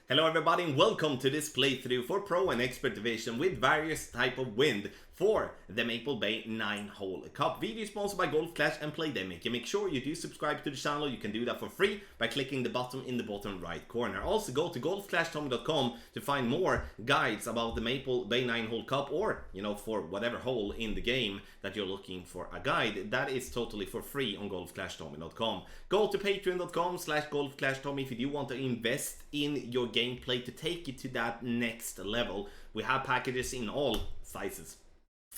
Hello everybody and welcome to this playthrough for Pro and Expert Division with various type of wind for the Maple Bay 9-hole Cup. Video sponsored by Golf Clash and Playdemic. And make sure you do subscribe to the channel. You can do that for free by clicking the button in the bottom right corner. Also go to golfclashtommy.com to find more guides about the Maple Bay 9-hole Cup, or for whatever hole in the game that you're looking for a guide. That is totally for free on golfclashtommy.com. Go to patreon.com/golfclashtommy if you do want to invest in your gameplay to take it to that next level. We have packages in all sizes.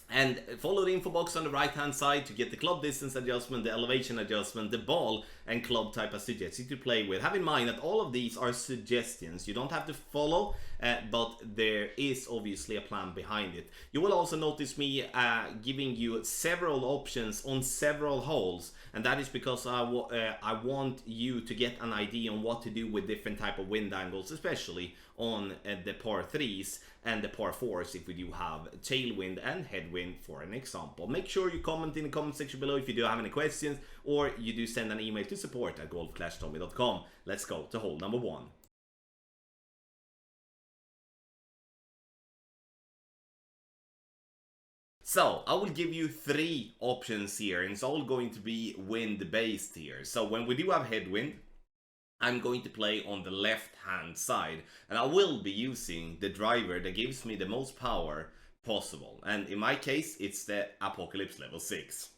And follow the info box on the right hand side to get the club distance adjustment, the elevation adjustment, the ball and club type I suggest you to play with. Have in mind that all of these are suggestions. You don't have to follow, but there is obviously a plan behind it. You will also notice me giving you several options on several holes, and that is because I want you to get an idea on what to do with different type of wind angles, especially on the par 3s and the par 4s if we do have tailwind and headwind for an example. Make sure you comment in the comment section below if you do have any questions, or you do send an email to support@golfclashtommy.com. Let's go to hole number 1. So, I will give you 3 options here, and it's all going to be wind based here. So when we do have headwind, I'm going to play on the left hand side, and I will be using the driver that gives me the most power possible, and in my case it's the Apocalypse level 6.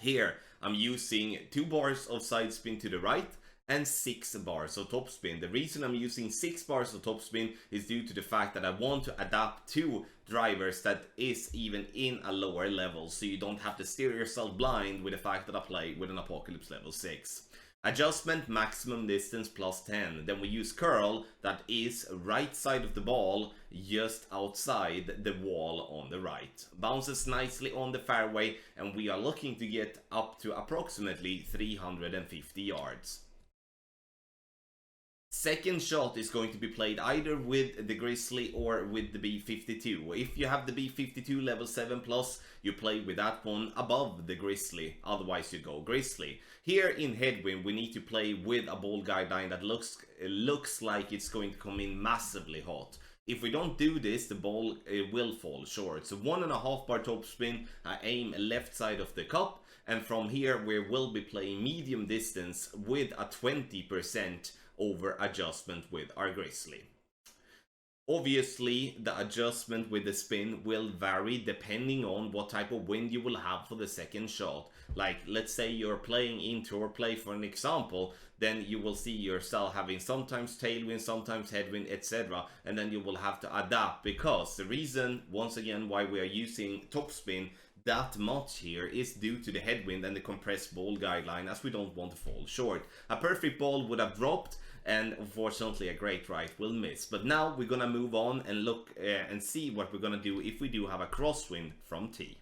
Here I'm using 2 bars of side spin to the right and 6 bars of topspin. The reason I'm using 6 bars of topspin is due to the fact that I want to adapt to drivers that is even in a lower level, so you don't have to steer yourself blind with the fact that I play with an Apocalypse level 6. Adjustment, maximum distance plus 10. Then we use curl, that is right side of the ball, just outside the wall on the right. Bounces nicely on the fairway, and we are looking to get up to approximately 350 yards. Second shot is going to be played either with the Grizzly or with the B52. If you have the B52 level 7 plus, you play with that one above the Grizzly, otherwise you go Grizzly. Here in headwind we need to play with a ball guideline that looks like it's going to come in massively hot. If we don't do this, the ball will fall short. So 1.5 bar topspin, I aim left side of the cup, and from here we will be playing medium distance with a 20% over adjustment with our Grizzly. Obviously the adjustment with the spin will vary depending on what type of wind you will have for the second shot. Like, let's say you're playing indoor play for an example, then you will see yourself having sometimes tailwind, sometimes headwind, etc. And then you will have to adapt, because the reason once again why we are using topspin that much here is due to the headwind and the compressed ball guideline, as we don't want to fall short. A perfect ball would have dropped, and unfortunately a great right will miss. But now we're gonna move on and look and see what we're gonna do if we do have a crosswind from tee.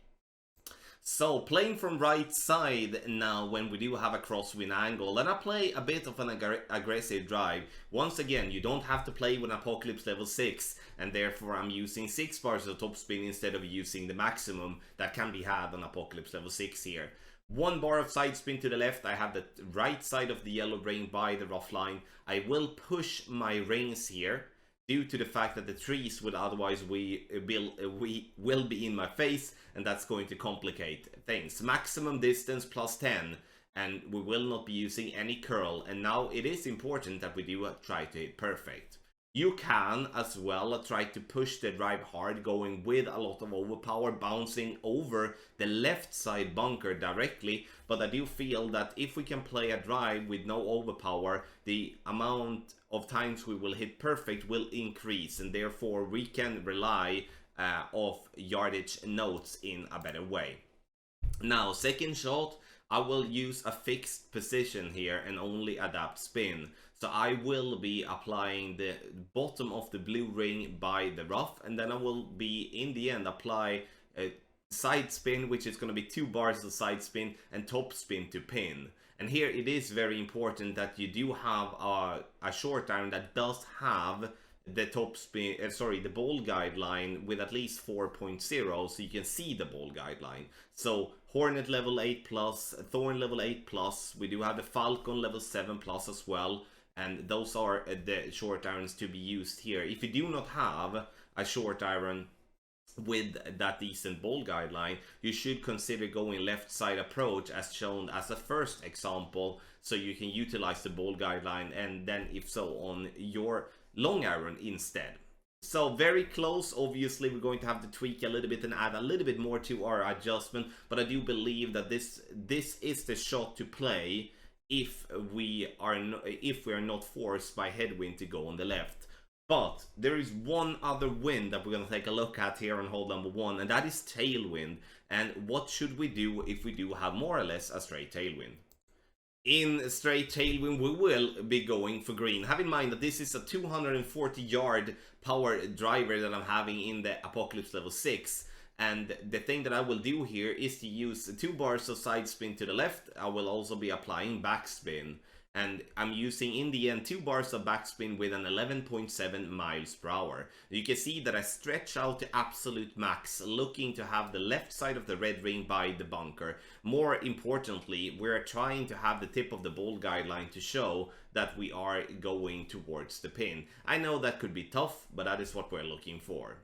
So playing from right side now when we do have a crosswind angle, and I play a bit of an aggressive drive. Once again, you don't have to play with Apocalypse level 6, and therefore I'm using 6 bars of topspin instead of using the maximum that can be had on Apocalypse level 6 here. 1 bar of side spin to the left. I have the right side of the yellow ring by the rough line. I will push my rings here due to the fact that the trees would otherwise will be in my face, and that's going to complicate things. Maximum distance plus 10, and we will not be using any curl. And now it is important that we do try to hit perfect. You can as well try to push the drive hard, going with a lot of overpower, bouncing over the left side bunker directly. But I do feel that if we can play a drive with no overpower, the amount of times we will hit perfect will increase, and therefore we can rely off yardage notes in a better way. Now, second shot, I will use a fixed position here and only adapt spin. So I will be applying the bottom of the blue ring by the rough, and then I will be in the end apply a side spin, which is going to be 2 bars of side spin and top spin to pin. And here it is very important that you do have a short iron that does have the top spin, the ball guideline with at least 4.0, so you can see the ball guideline. So Hornet level 8 plus, Thorn level 8 plus, we do have the Falcon level 7 plus as well. and those are the short irons to be used here. If you do not have a short iron with that decent ball guideline, you should consider going left side approach as shown as a first example, so you can utilize the ball guideline and then if so on your long iron instead. So very close. Obviously we're going to have to tweak a little bit and add a little bit more to our adjustment, but I do believe that this is the shot to play if we are not forced by headwind to go on the left. But there is one other wind that we're going to take a look at here on hole number 1, and that is tailwind. And what should we do if we do have more or less a straight tailwind? In straight tailwind, we will be going for green. Have in mind that this is a 240 yard power driver that I'm having in the Apocalypse level 6. And the thing that I will do here is to use 2 bars of side spin to the left. I will also be applying backspin. And I'm using in the end 2 bars of backspin with an 11.7 miles per hour. You can see that I stretch out to absolute max, looking to have the left side of the red ring by the bunker. More importantly, we're trying to have the tip of the ball guideline to show that we are going towards the pin. I know that could be tough, but that is what we're looking for.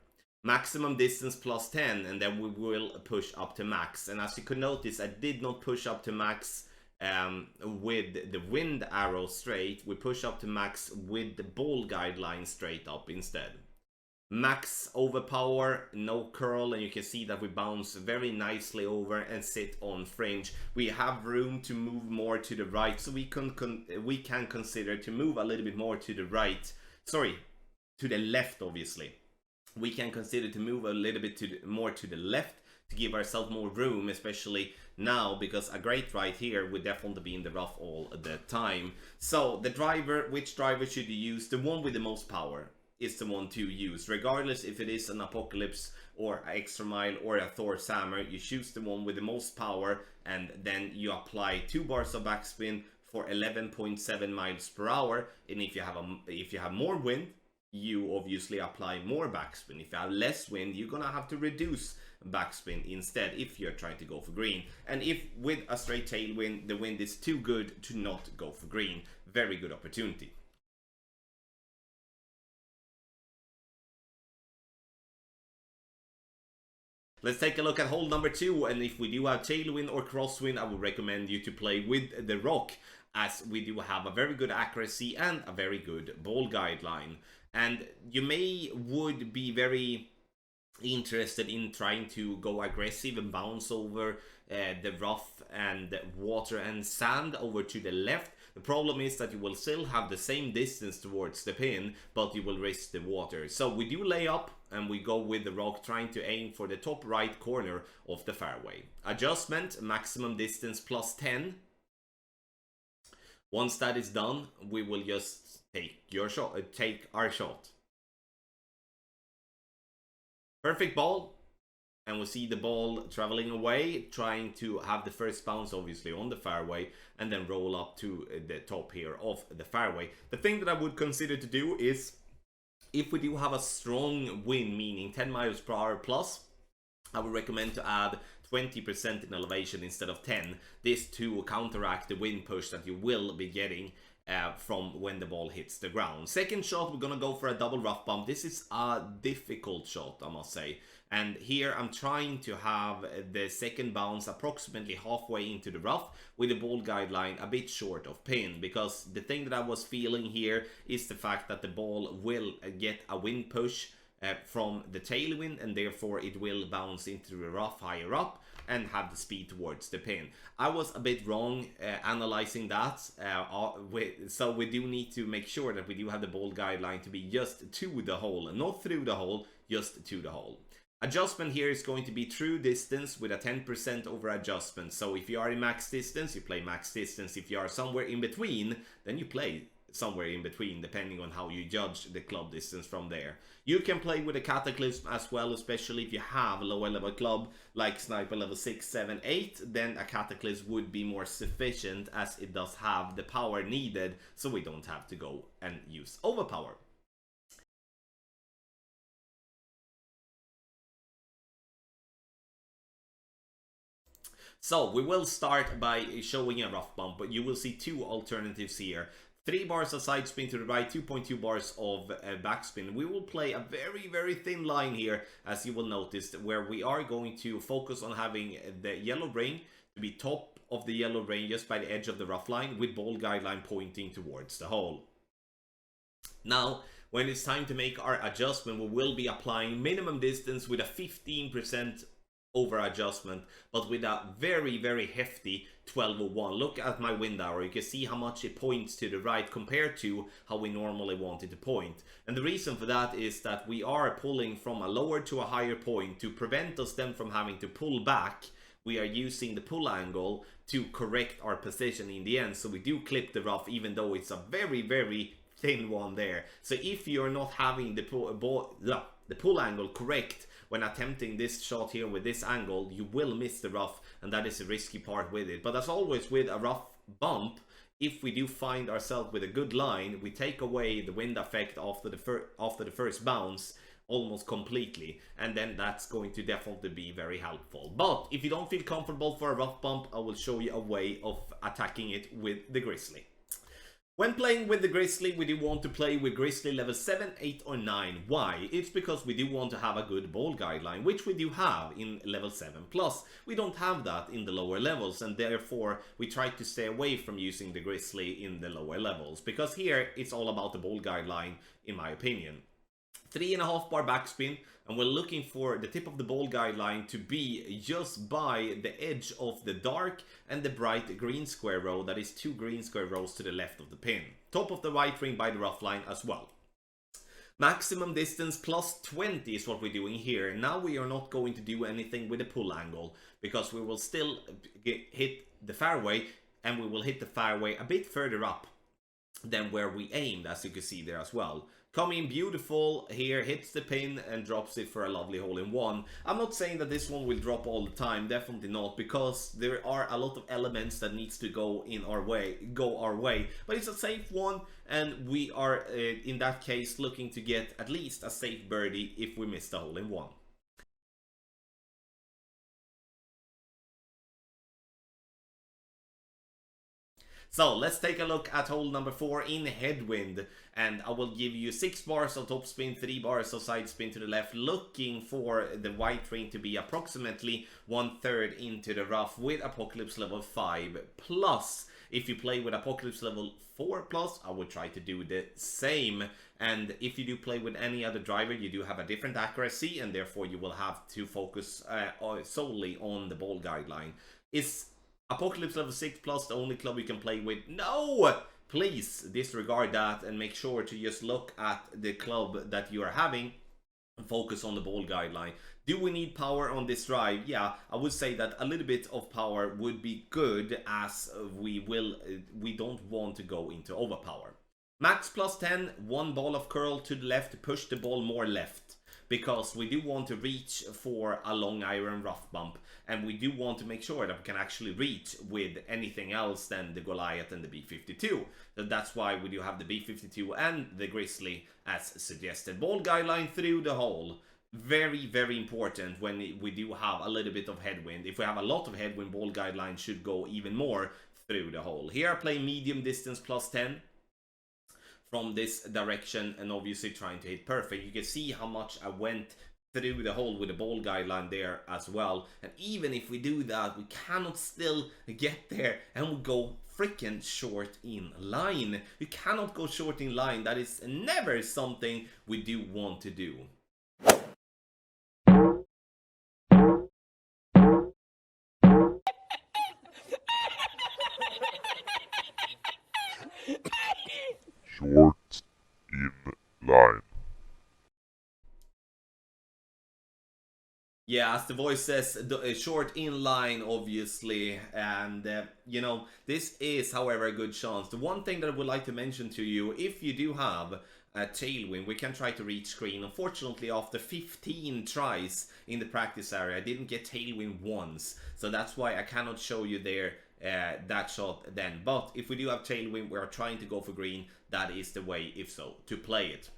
Maximum distance plus 10, and then we will push up to max. And as you could notice, I did not push up to max with the wind arrow straight. We push up to max with the ball guideline straight up instead. Max overpower, no curl, and you can see that we bounce very nicely over and sit on fringe. We have room to move more to the right, so we can consider to move a little bit more to the right. Sorry, to the left obviously. We can consider to move a little bit more to the left to give ourselves more room, especially now, because a great right here would definitely be in the rough all the time. So the driver, which driver should you use? The one with the most power is the one to use, regardless if it is an Apocalypse or an Extra Mile or a Thor's Hammer. You choose the one with the most power, and then you apply 2 bars of backspin for 11.7 miles per hour. And if you have more wind, you obviously apply more backspin. If you have less wind, you're gonna have to reduce backspin instead if you're trying to go for green. And if with a straight tailwind the wind is too good to not go for green, very good opportunity. Let's take a look at hole number 2, and if we do have tailwind or crosswind, I would recommend you to play with the rock, as we do have a very good accuracy and a very good ball guideline. And you would be very interested in trying to go aggressive and bounce over the rough and water and sand over to the left. The problem is that you will still have the same distance towards the pin, but you will risk the water. So we do lay up and we go with the rock, trying to aim for the top right corner of the fairway. Adjustment, maximum distance plus 10. Once that is done, we will just take our shot. Perfect ball, and we'll see the ball traveling away, trying to have the first bounce obviously on the fairway, and then roll up to the top here of the fairway. The thing that I would consider to do is, if we do have a strong wind, meaning 10 miles per hour plus, I would recommend to add 20% in elevation instead of 10. This to counteract the wind push that you will be getting from when the ball hits the ground. Second shot, we're gonna go for a double rough bump. This is a difficult shot, I must say. And here I'm trying to have the second bounce approximately halfway into the rough with the ball guideline a bit short of pin, because the thing that I was feeling here is the fact that the ball will get a wind push from the tailwind, and therefore it will bounce into the rough higher up and have the speed towards the pin. I was a bit wrong analyzing that, so we do need to make sure that we do have the ball guideline to be just to the hole, not through the hole, just to the hole. Adjustment here is going to be true distance with a 10% over adjustment. So if you are in max distance, you play max distance. If you are somewhere in between, then you play somewhere in between, depending on how you judge the club distance from there. You can play with a Cataclysm as well, especially if you have a lower level club like Sniper level 6, 7, 8, then a Cataclysm would be more sufficient, as it does have the power needed, so we don't have to go and use overpower. So we will start by showing a rough bump, but you will see two alternatives here. 3 bars of side spin to the right, 2.2 bars of backspin. We will play a very, very thin line here, as you will notice, where we are going to focus on having the yellow ring to be top of the yellow ring just by the edge of the rough line, with ball guideline pointing towards the hole. Now, when it's time to make our adjustment, we will be applying minimum distance with a 15% over adjustment, but with a very, very hefty 1201. Look at my wind arrow. You can see how much it points to the right compared to how we normally want it to point. And the reason for that is that we are pulling from a lower to a higher point to prevent us then from having to pull back. We are using the pull angle to correct our position in the end. So we do clip the rough, even though it's a very, very thin one there. So if you're not having the pull angle correct when attempting this shot here with this angle, you will miss the rough, and that is the risky part with it. But as always with a rough bump, if we do find ourselves with a good line, we take away the wind effect after the first bounce almost completely, and then that's going to definitely be very helpful. But if you don't feel comfortable for a rough bump, I will show you a way of attacking it with the Grizzly. When playing with the Grizzly, we do want to play with Grizzly level 7, 8 or 9. Why? It's because we do want to have a good ball guideline, which we do have in level 7. Plus, we don't have that in the lower levels, and therefore we try to stay away from using the Grizzly in the lower levels, because here it's all about the ball guideline, in my opinion. 3.5 bar backspin, and we're looking for the tip of the ball guideline to be just by the edge of the dark and the bright green square row. That is 2 green square rows to the left of the pin. Top of the white ring by the rough line as well. Maximum distance plus 20 is what we're doing here. Now we are not going to do anything with the pull angle, because we will still hit the fairway, and we will hit the fairway a bit further up than where we aimed, as you can see there as well. Coming beautiful here, hits the pin and drops it for a lovely hole-in-one. I'm not saying that this one will drop all the time, definitely not, because there are a lot of elements that needs to go our way. But it's a safe one, and we are in that case looking to get at least a safe birdie if we miss the hole-in-one. So let's take a look at hole number 4 in headwind, and I will give you 6 bars of topspin, 3 bars of side spin to the left, looking for the white ring to be approximately 1/3 into the rough with Apocalypse level 5 plus. If you play with Apocalypse level 4 plus, I would try to do the same. And if you do play with any other driver, you do have a different accuracy, and therefore you will have to focus solely on the ball guideline. Is Apocalypse level 6 plus the only club you can play with? No! Please disregard that and make sure to just look at the club that you are having and focus on the ball guideline. Do we need power on this drive? Yeah, I would say that a little bit of power would be good, as we don't want to go into overpower. Max plus 10, 1 ball of curl to the left to push the ball more left, because we do want to reach for a long iron rough bump, and we do want to make sure that we can actually reach with anything else than the Goliath and the B52. So that's why we do have the B52 and the Grizzly as suggested. Ball guideline through the hole. Very, very important when we do have a little bit of headwind. If we have a lot of headwind, ball guideline should go even more through the hole. Here I play medium distance plus 10 from this direction, and obviously trying to hit perfect. You can see how much I went through the hole with the ball guideline there as well. And even if we do that, we cannot still get there, and we go freaking short in line. You cannot go short in line. That is never something we do want to do. Short in line. Yeah, as the voice says, short in line, obviously, and you know, this is, however, a good chance. The one thing that I would like to mention to you, if you do have a tailwind, we can try to reach screen. Unfortunately, after 15 tries in the practice area, I didn't get tailwind once, so that's why I cannot show you there that shot then. But if we do have tailwind, we are trying to go for green. That is the way, if so, to play it.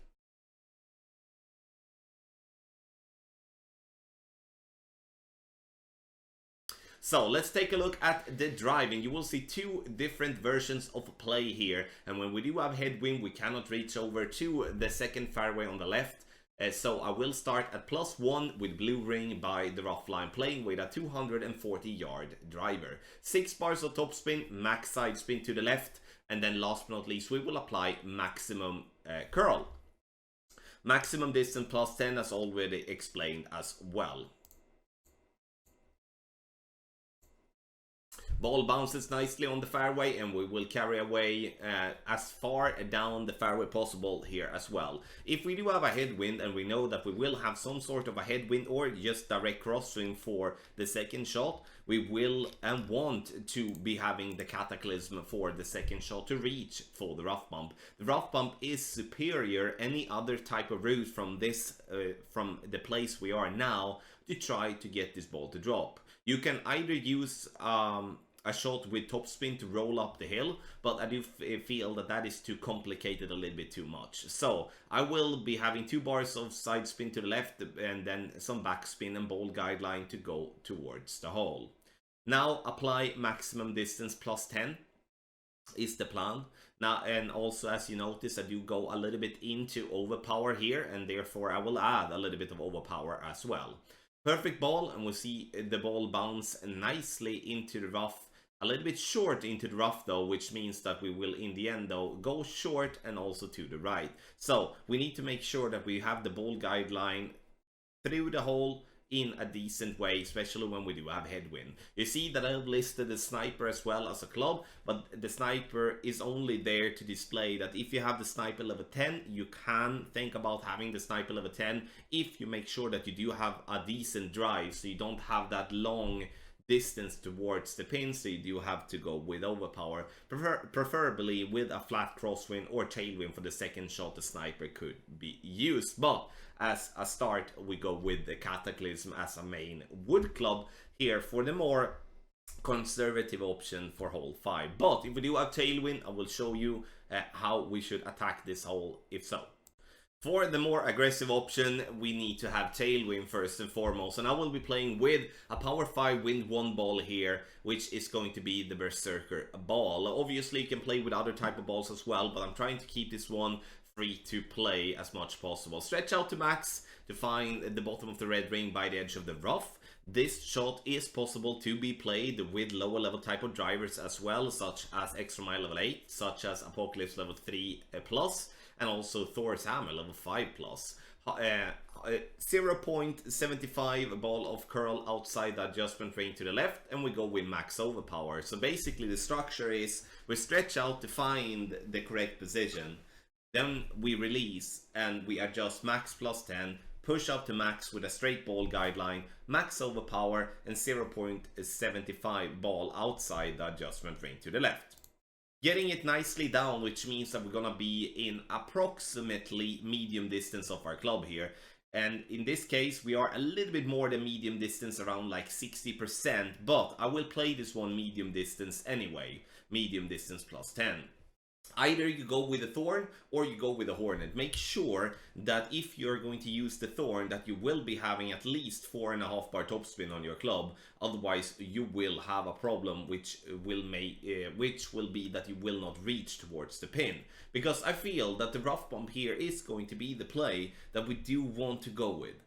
So let's take a look at the driving. You will see two different versions of play here, and when we do have headwind, we cannot reach over to the second fairway on the left. So I will start at +1 with blue ring by the rough line, playing with a 240-yard driver. 6 bars of topspin, max side spin to the left, and then last but not least, we will apply maximum curl. Maximum distance +10 as already explained as well. Ball bounces nicely on the fairway, and we will carry away as far down the fairway possible here as well. If we do have a headwind, and we know that we will have some sort of a headwind or just direct crosswind for the second shot, we will and want to be having the cataclysm for the second shot to reach for the rough bump. The rough bump is superior any other type of route from this from the place we are now to try to get this ball to drop. You can either use a shot with topspin to roll up the hill, but I do feel that that is too complicated, a little bit too much. So I will be having 2 bars of side spin to the left and then some backspin and ball guideline to go towards the hole. Now apply maximum distance +10 is the plan. Now, and also as you notice, I do go a little bit into overpower here, and therefore I will add a little bit of overpower as well. Perfect ball, and we'll see the ball bounce nicely into the rough. A little bit short into the rough though, which means that we will in the end though go short and also to the right. So we need to make sure that we have the ball guideline through the hole in a decent way, especially when we do have headwind. You see that I've listed the sniper as well as a club, but the sniper is only there to display that if you have the sniper level 10, you can think about having the sniper level 10 if you make sure that you do have a decent drive, so you don't have that long distance towards the pin, so you do have to go with overpower, preferably with a flat crosswind or tailwind. For the second shot the sniper could be used, but as a start we go with the cataclysm as a main wood club here for the more conservative option for hole 5. But if we do have tailwind, I will show you how we should attack this hole if so. For the more aggressive option, we need to have tailwind first and foremost, and I will be playing with a power 5 wind 1 ball here, which is going to be the Berserker ball. Obviously you can play with other type of balls as well, but I'm trying to keep this one free to play as much possible. Stretch out to max to find the bottom of the red ring by the edge of the rough. This shot is possible to be played with lower level type of drivers as well, such as Extra Mile level 8, such as Apocalypse level 3 plus, and also Thor's Hammer level 5 plus. 0.75 ball of curl outside the adjustment ring to the left, and we go with max overpower. So basically the structure is we stretch out to find the correct position, then we release and we adjust max +10, push up to max with a straight ball guideline, max overpower, and 0.75 ball outside the adjustment ring to the left. Getting it nicely down, which means that we're gonna be in approximately medium distance of our club here. And in this case, we are a little bit more than medium distance, around like 60%, but I will play this one medium distance anyway. Medium distance +10. Either you go with a thorn or you go with a hornet. Make sure that if you're going to use the thorn, that you will be having at least 4.5 bar topspin on your club. Otherwise you will have a problem, which will be that you will not reach towards the pin. Because I feel that the rough bump here is going to be the play that we do want to go with.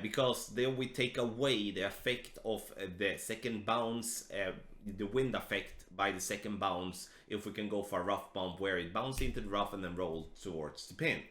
Because then we take away the effect of the second bounce, the wind effect by the second bounce, if we can go for a rough bump where it bounces into the rough and then rolls towards the pin.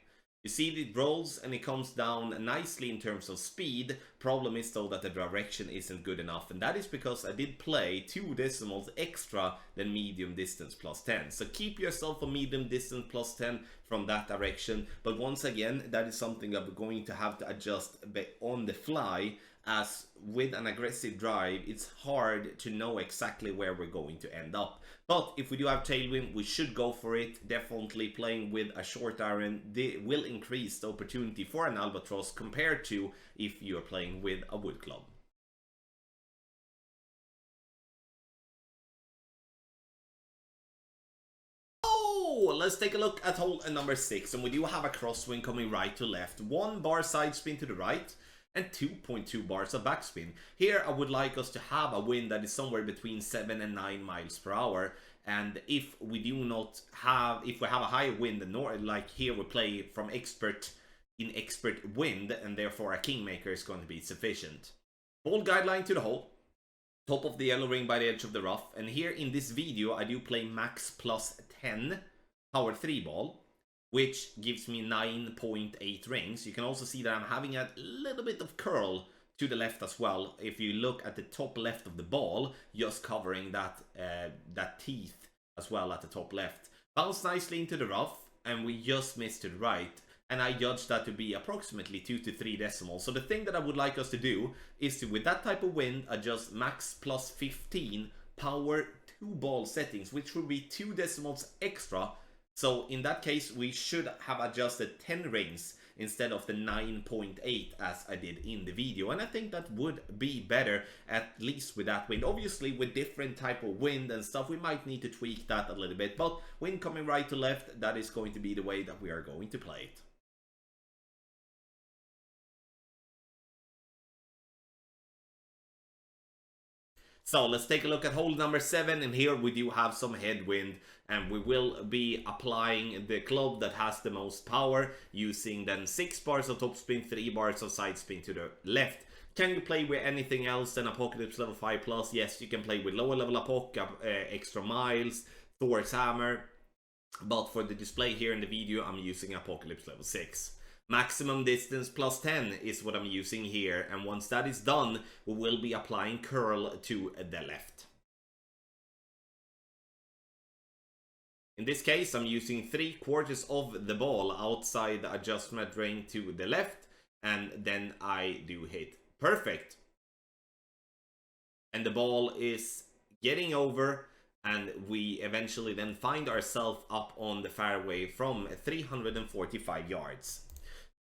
You see, it rolls and it comes down nicely in terms of speed. Problem is though that the direction isn't good enough, and that is because I did play 2 decimals extra than medium distance +10. So keep yourself a medium distance +10 from that direction, but once again that is something I'm going to have to adjust on the fly, as with an aggressive drive it's hard to know exactly where we're going to end up. But if we do have tailwind, we should go for it. Definitely playing with a short iron will increase the opportunity for an albatross compared to if you're playing with a wood club. Oh, let's take a look at hole number 6, and we do have a crosswind coming right to left. 1 bar side spin to the right. and 2.2 bars of backspin. Here I would like us to have a wind that is somewhere between 7 and 9 miles per hour. And if we have a higher wind than like here we play from expert wind, and therefore a kingmaker is going to be sufficient. Ball guideline to the hole. Top of the yellow ring by the edge of the rough. And here in this video I do play max plus 10 power 3 ball, which gives me 9.8 rings. You can also see that I'm having a little bit of curl to the left as well. If you look at the top left of the ball, just covering that teeth as well at the top left. Bounce nicely into the rough, and we just missed to the right. And I judge that to be approximately 2 to 3 decimals. So the thing that I would like us to do is to, with that type of wind, adjust max plus 15 power 2 ball settings, which would be 2 decimals extra. So in that case, we should have adjusted 10 rings instead of the 9.8 as I did in the video. And I think that would be better, at least with that wind. Obviously, with different type of wind and stuff, we might need to tweak that a little bit. But wind coming right to left, that is going to be the way that we are going to play it. So let's take a look at hole number 7, and here we do have some headwind, and we will be applying the club that has the most power, using then 6 bars of topspin, 3 bars of side spin to the left. Can you play with anything else than Apocalypse level 5+? Yes, you can play with lower level Apoc, extra miles, Thor's hammer, but for the display here in the video I'm using Apocalypse level 6. Maximum distance plus 10 is what I'm using here, and once that is done, we will be applying curl to the left. In this case, I'm using 3/4 of the ball outside the adjustment ring to the left, and then I do hit perfect. And the ball is getting over, and we eventually then find ourselves up on the fairway from 345 yards.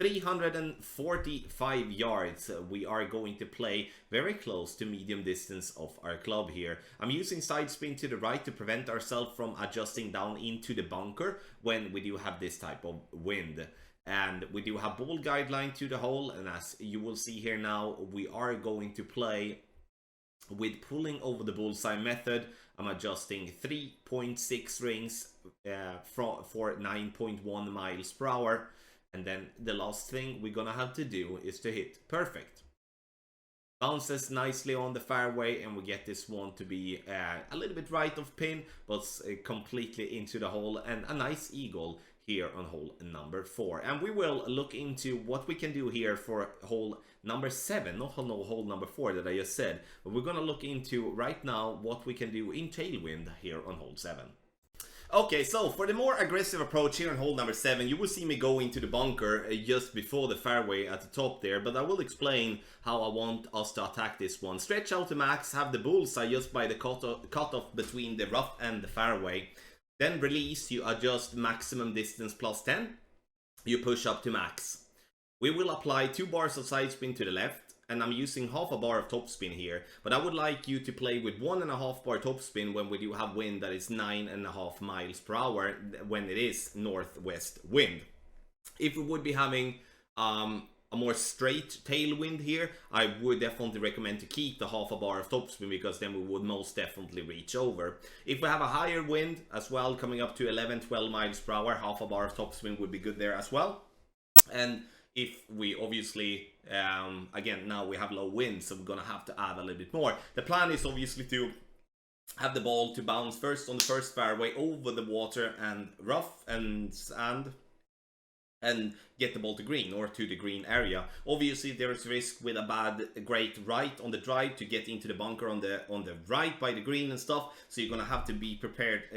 345 yards, we are going to play very close to medium distance of our club here. I'm using side spin to the right to prevent ourselves from adjusting down into the bunker when we do have this type of wind. And we do have ball guideline to the hole, and as you will see here now, we are going to play with pulling over the bullseye method. I'm adjusting 3.6 rings for 9.1 miles per hour. And then the last thing we're gonna have to do is to hit perfect. Bounces nicely on the fairway, and we get this one to be a little bit right of pin, but completely into the hole, and a nice eagle here on hole number 4. And we will look into what we can do here for hole number 7, not hole number 4 that I just said, but we're gonna look into right now what we can do in tailwind here on hole 7. Okay, so for the more aggressive approach here on hole number 7, you will see me go into the bunker just before the fairway at the top there, but I will explain how I want us to attack this one. Stretch out to max, have the bullseye just by the cutoff between the rough and the fairway. Then release, you adjust maximum distance plus 10, you push up to max. We will apply 2 bars of side spin to the left, and I'm using half a bar of topspin here, but I would like you to play with 1.5 bar topspin when we do have wind that is 9.5 miles per hour when it is northwest wind. If we would be having a more straight tailwind here, I would definitely recommend to keep the half a bar of topspin, because then we would most definitely reach over. If we have a higher wind as well, coming up to 11-12 miles per hour, half a bar of topspin would be good there as well. And if we obviously, again, now we have low wind, so we're gonna have to add a little bit more. The plan is obviously to have the ball to bounce first on the first fairway over the water and rough and sand, and get the ball to green or to the green area. Obviously, there is risk with a great right on the drive to get into the bunker on the right by the green and stuff. So you're gonna have to be prepared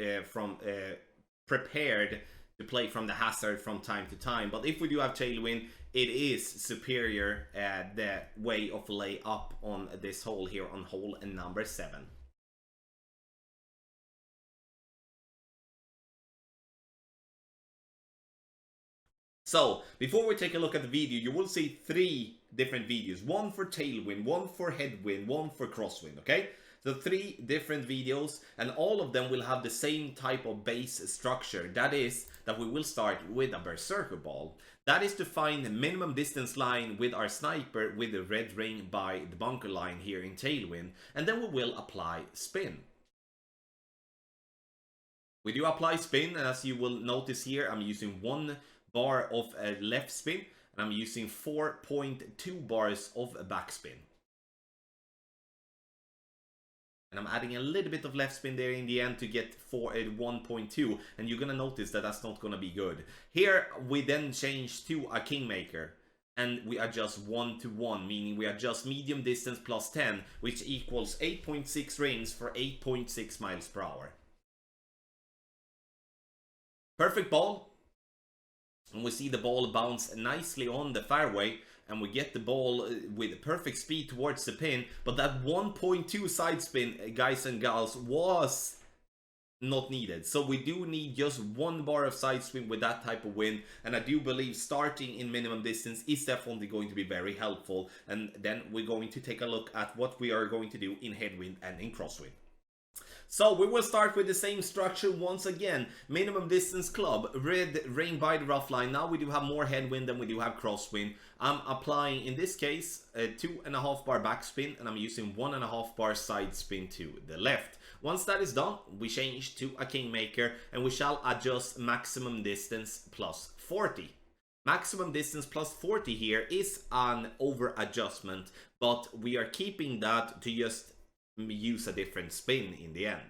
to play from the hazard from time to time. But if we do have tailwind, it is superior the way of lay up on this hole here on hole number 7. So before we take a look at the video, you will see 3 different videos: one for tailwind, one for headwind, one for crosswind. Okay, So 3 different videos, and all of them will have the same type of base structure. That is, that we will start with a berserker ball. That is to find the minimum distance line with our sniper with the red ring by the bunker line here in Tailwind, and then we will apply spin. We do apply spin, and as you will notice here, I'm using 1 bar of a left spin, and I'm using 4.2 bars of a backspin. And I'm adding a little bit of left spin there in the end to get 1.2, and you're gonna notice that that's not gonna be good. Here we then change to a kingmaker, and we adjust 1 to 1, meaning we adjust medium distance plus 10, which equals 8.6 rings for 8.6 miles per hour. Perfect ball. And we see the ball bounce nicely on the fairway, and we get the ball with perfect speed towards the pin, but that 1.2 side spin, guys and gals, was not needed. So we do need just 1 bar of side spin with that type of wind, and I do believe starting in minimum distance is definitely going to be very helpful. And then we're going to take a look at what we are going to do in headwind and in crosswind. So we will start with the same structure once again. Minimum distance club, red ring by the rough line. Now we do have more headwind than we do have crosswind. I'm applying, in this case, a 2.5 bar backspin, and I'm using 1.5 bar side spin to the left. Once that is done, we change to a kingmaker, and we shall adjust maximum distance plus 40. Maximum distance plus 40 here is an over adjustment, but we are keeping that to just use a different spin in the end.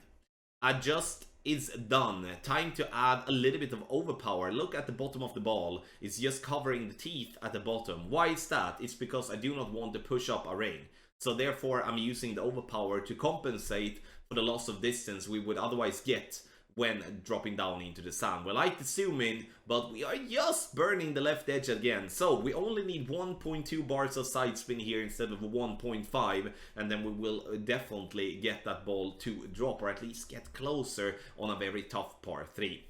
Adjust is done. Time to add a little bit of overpower. Look at the bottom of the ball. It's just covering the teeth at the bottom. Why is that? It's because I do not want to push up a ring. So therefore I'm using the overpower to compensate for the loss of distance we would otherwise get when dropping down into the sand. We like to zoom in, but we are just burning the left edge again. So we only need 1.2 bars of side spin here instead of 1.5, and then we will definitely get that ball to drop, or at least get closer on a very tough par 3.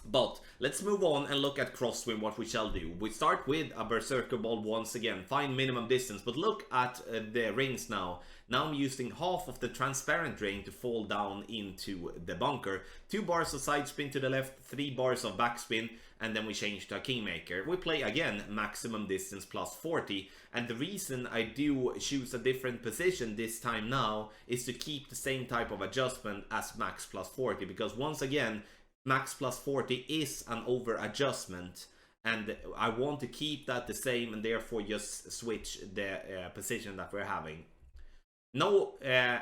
But let's move on and look at crosswind, what we shall do. We start with a berserker ball once again, find minimum distance, but look at the rings now. Now I'm using half of the transparent ring to fall down into the bunker. 2 bars of side spin to the left, 3 bars of backspin, and then we change to a kingmaker. We play again maximum distance plus 40, and the reason I do choose a different position this time now is to keep the same type of adjustment as max plus 40, because once again, max plus 40 is an over adjustment, and I want to keep that the same, and therefore just switch the position that we're having. No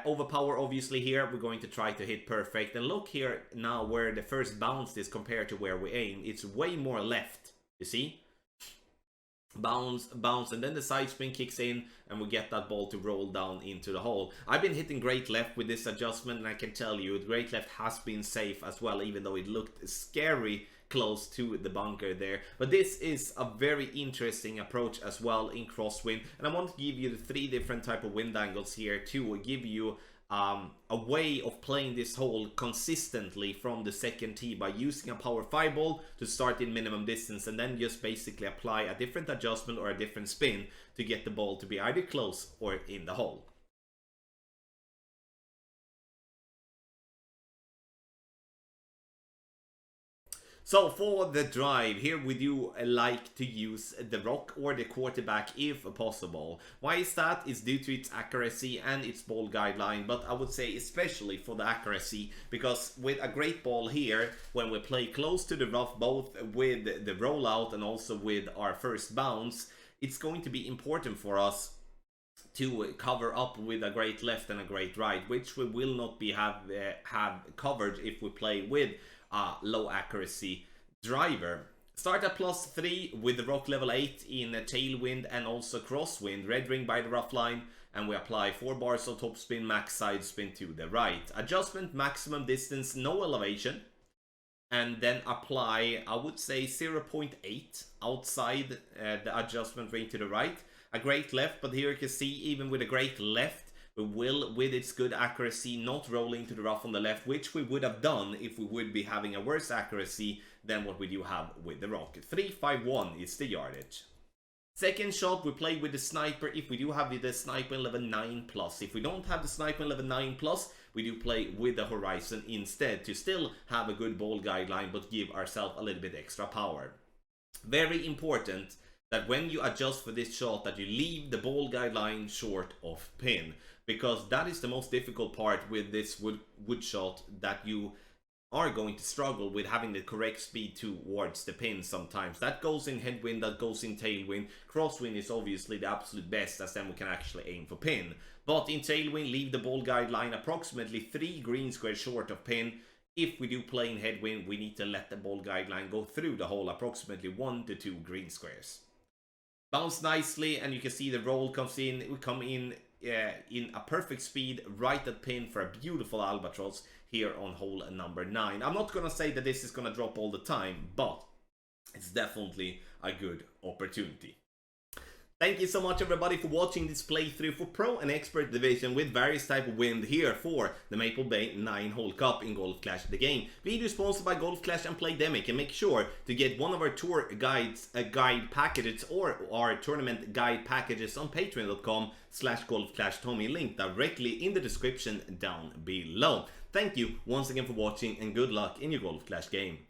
overpower obviously here. We're going to try to hit perfect, and look here now where the first bounce is compared to where we aim. It's way more left, you see? Bounce, bounce, and then the side spin kicks in, and we get that ball to roll down into the hole. I've been hitting great left with this adjustment, and I can tell you, great left has been safe as well, even though it looked scary close to the bunker there. But this is a very interesting approach as well in crosswind, and I want to give you the 3 different type of wind angles here to give you a way of playing this hole consistently from the second tee by using a power 5 ball to start in minimum distance, and then just basically apply a different adjustment or a different spin to get the ball to be either close or in the hole. So for the drive, here we do like to use the rock or the quarterback if possible. Why is that? It's due to its accuracy and its ball guideline, but I would say especially for the accuracy, because with a great ball here, when we play close to the rough, both with the rollout and also with our first bounce, it's going to be important for us to cover up with a great left and a great right, which we will not be have covered if we play with low accuracy driver. Start at +3 with the rock level 8 in tailwind and also crosswind, red ring by the rough line, and we apply 4 bars of top spin, max side spin to the right. Adjustment, maximum distance, no elevation, and then apply, I would say 0.8 outside the adjustment ring to the right. A great left, but here you can see even with a great left, we will, with its good accuracy, not rolling to the rough on the left, which we would have done if we would be having a worse accuracy than what we do have with the rock. 351 is the yardage. Second shot, we play with the sniper if we do have the sniper level 9+. If we don't have the sniper level 9+, we do play with the horizon instead to still have a good ball guideline but give ourselves a little bit extra power. Very important that when you adjust for this shot that you leave the ball guideline short of pin, because that is the most difficult part with this wood shot, that you are going to struggle with having the correct speed towards the pin sometimes. That goes in headwind, that goes in tailwind. Crosswind is obviously the absolute best, as then we can actually aim for pin. But in tailwind, leave the ball guideline approximately 3 green squares short of pin. If we do play in headwind, we need to let the ball guideline go through the hole approximately 1 to 2 green squares. Bounce nicely, and you can see the roll comes in. We come in a perfect speed right at pin for a beautiful albatross here on hole number 9. I'm not gonna say that this is gonna drop all the time, but it's definitely a good opportunity. Thank you so much everybody for watching this playthrough for Pro and Expert Division with various type of wind here for the Maple Bay 9-hole cup in Golf Clash the Game. Video sponsored by Golf Clash and Playdemic, and make sure to get one of our tour guides, guide packages, or our tournament guide packages on patreon.com/golfclashtommy, link directly in the description down below. Thank you once again for watching, and good luck in your Golf Clash game.